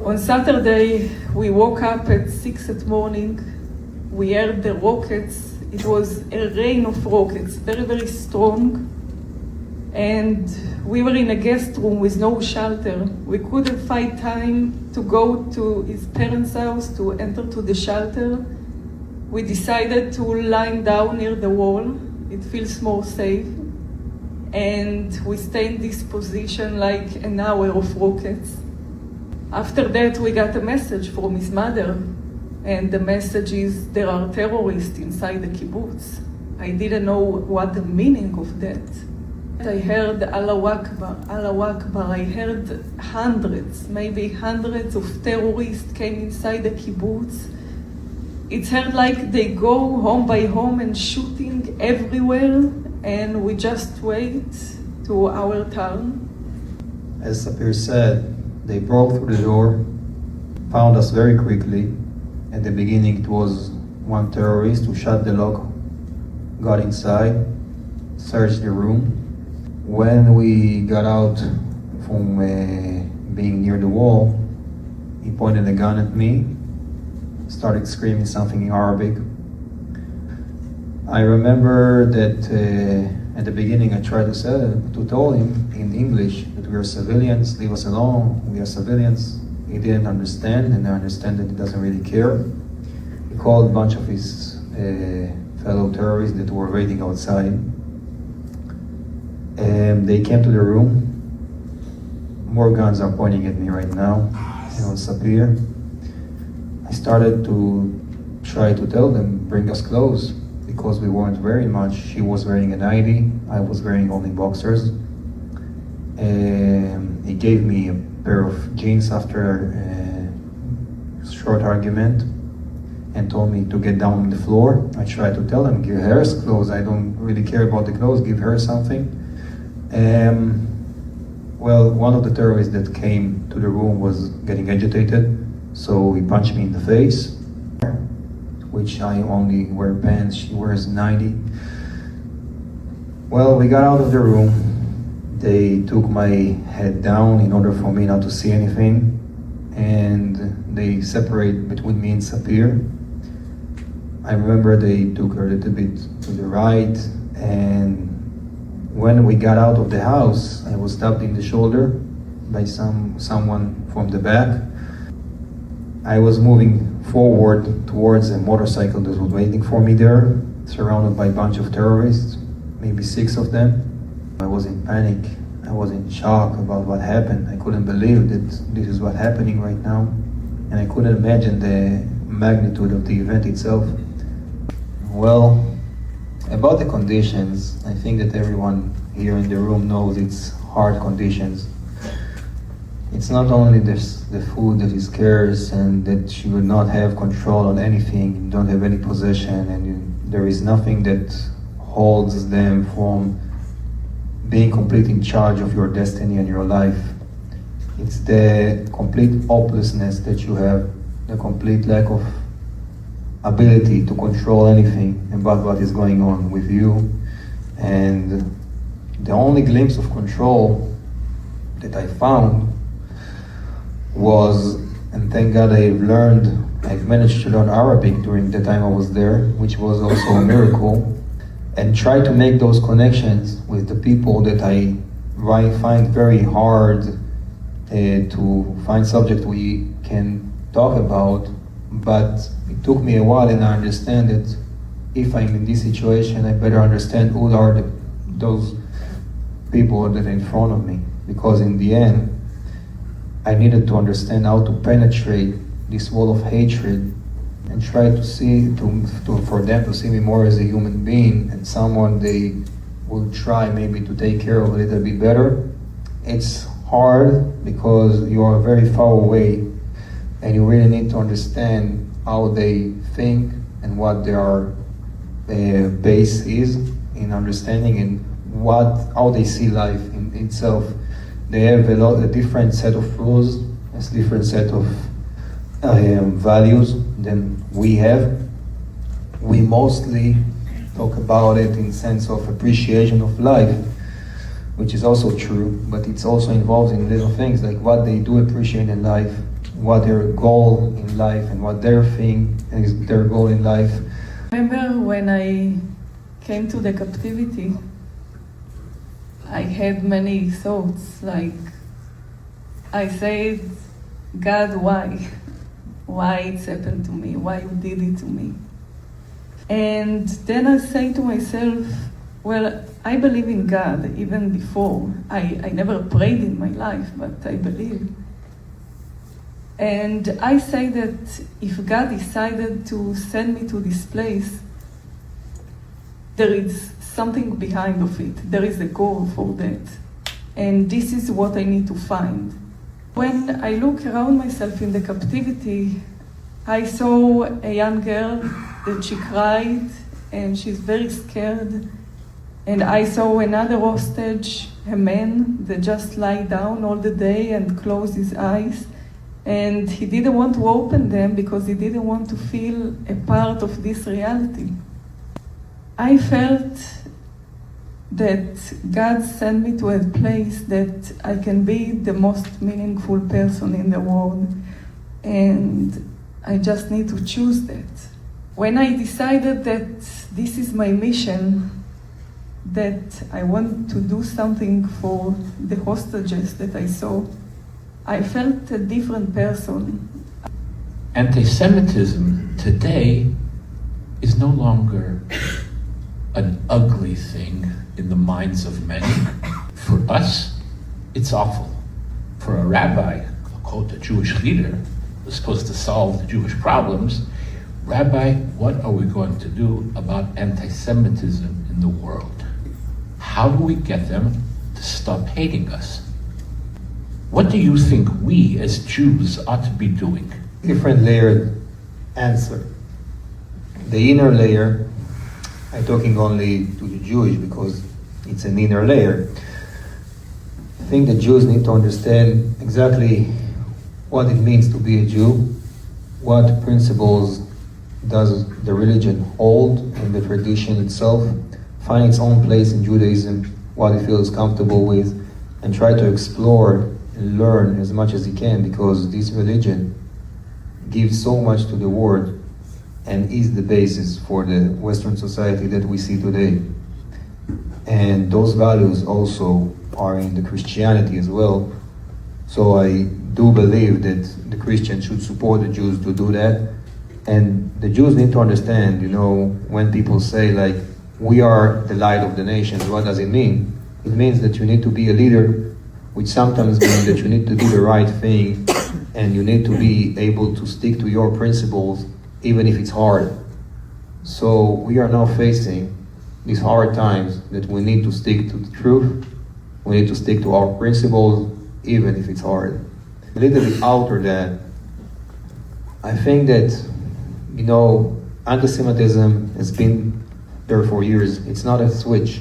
On Saturday, we woke up at 6 at morning. We heard the rockets. It was a rain of rockets, very, very strong. And we were in a guest room with no shelter. We couldn't find time to go to his parents' house, to enter to the shelter. We decided to lie down near the wall. It feels more safe. And we stay in this position like an hour of rockets. After that, we got a message from his mother. And the message is, there are terrorists inside the kibbutz. I didn't know what the meaning of that. I heard Allahu Akbar, Allahu Akbar. I heard hundreds, maybe hundreds of terrorists came inside the kibbutz. It's heard like they go home by home and shooting everywhere, and we just wait to our turn. As Sapir said, they broke through the door, found us very quickly. At the beginning, it was one terrorist who shot the lock, got inside, searched the room. When we got out from being near the wall, he pointed a gun at me, started screaming something in Arabic. I remember that at the beginning I tried to tell him in English that we are civilians, leave us alone, we are civilians. He didn't understand, and I understand that he doesn't really care. He called a bunch of his fellow terrorists that were waiting outside. They came to the room. More guns are pointing at me right now. It was Sapir. I started to try to tell them, bring us close, because we weren't wearing much. She was wearing an ID, I was wearing only boxers. He gave me a pair of jeans after a short argument and told me to get down on the floor. I tried to tell him, give her clothes, I don't really care about the clothes, give her something. Well, one of the terrorists that came to the room was getting agitated, so he punched me in the face, which I only wear pants, she wears 90. Well, we got out of the room. They took my head down in order for me not to see anything, and they separated between me and Sapir. I remember they took her a little bit to the right, and when we got out of the house, I was stabbed in the shoulder by someone from the back. I was moving forward towards a motorcycle that was waiting for me there, surrounded by a bunch of terrorists, maybe 6 of them. I was in panic, I was in shock about what happened. I couldn't believe that this is what's happening right now, and I couldn't imagine the magnitude of the event itself. Well, about the conditions, I think that everyone here in the room knows it's hard conditions. It's not only the food that is scarce and that you will not have control on anything, you don't have any possession, and there is nothing that holds them from being complete in charge of your destiny and your life. It's the complete hopelessness that you have, the complete lack of ability to control anything about what is going on with you. And the only glimpse of control that I found was, and thank God I've managed to learn Arabic during the time I was there, which was also a miracle, and try to make those connections with the people that I find very hard to find subject we can talk about. But it took me a while, and I understand that if I'm in this situation, I better understand who are those people that are in front of me. Because in the end, I needed to understand how to penetrate this wall of hatred and try to see, for them to see me more as a human being and someone they will try maybe to take care of a little bit better. It's hard because you are very far away, and you really need to understand how they think and what their base is in understanding, and how they see life in itself. They have a different set of rules, a different set of values than we have. We mostly talk about it in sense of appreciation of life, which is also true, but it's also involved in little things like what they do appreciate in life, what their goal in life and what their thing is their goal in life. I remember when I came to the captivity, I had many thoughts, like I said, God, why? Why it's happened to me? Why you did it to me? And then I say to myself, well, I believe in God even before. I never prayed in my life, but I believe. And I say that if God decided to send me to this place, there is something behind of it. There is a goal for that. And this is what I need to find. When I look around myself in the captivity, I saw a young girl that she cried and she's very scared. And I saw another hostage, a man that just lie down all the day and close his eyes. And he didn't want to open them because he didn't want to feel a part of this reality. I felt that God sent me to a place that I can be the most meaningful person in the world. And I just need to choose that. When I decided that this is my mission, that I want to do something for the hostages that I saw, I felt a different person. Anti-Semitism today is no longer an ugly thing in the minds of many. For us, it's awful. For a rabbi, I'll quote a Jewish leader, who's supposed to solve the Jewish problems, Rabbi, what are we going to do about anti-Semitism in the world? How do we get them to stop hating us? What do you think we as Jews ought to be doing? Different layered answer. The inner layer, I'm talking only to the Jewish because it's an inner layer. I think the Jews need to understand exactly what it means to be a Jew, what principles does the religion hold in the tradition itself, find its own place in Judaism, what it feels comfortable with, and try to explore and learn as much as he can, because this religion gives so much to the world and is the basis for the Western society that we see today. And those values also are in the Christianity as well. So I do believe that the Christians should support the Jews to do that. And the Jews need to understand, when people say like, we are the light of the nations, what does it mean? It means that you need to be a leader, which sometimes means that you need to do the right thing and you need to be able to stick to your principles even if it's hard. So we are now facing these hard times that we need to stick to the truth, we need to stick to our principles even if it's hard. A little bit after that, I think that, anti-Semitism has been there for years. It's not a switch.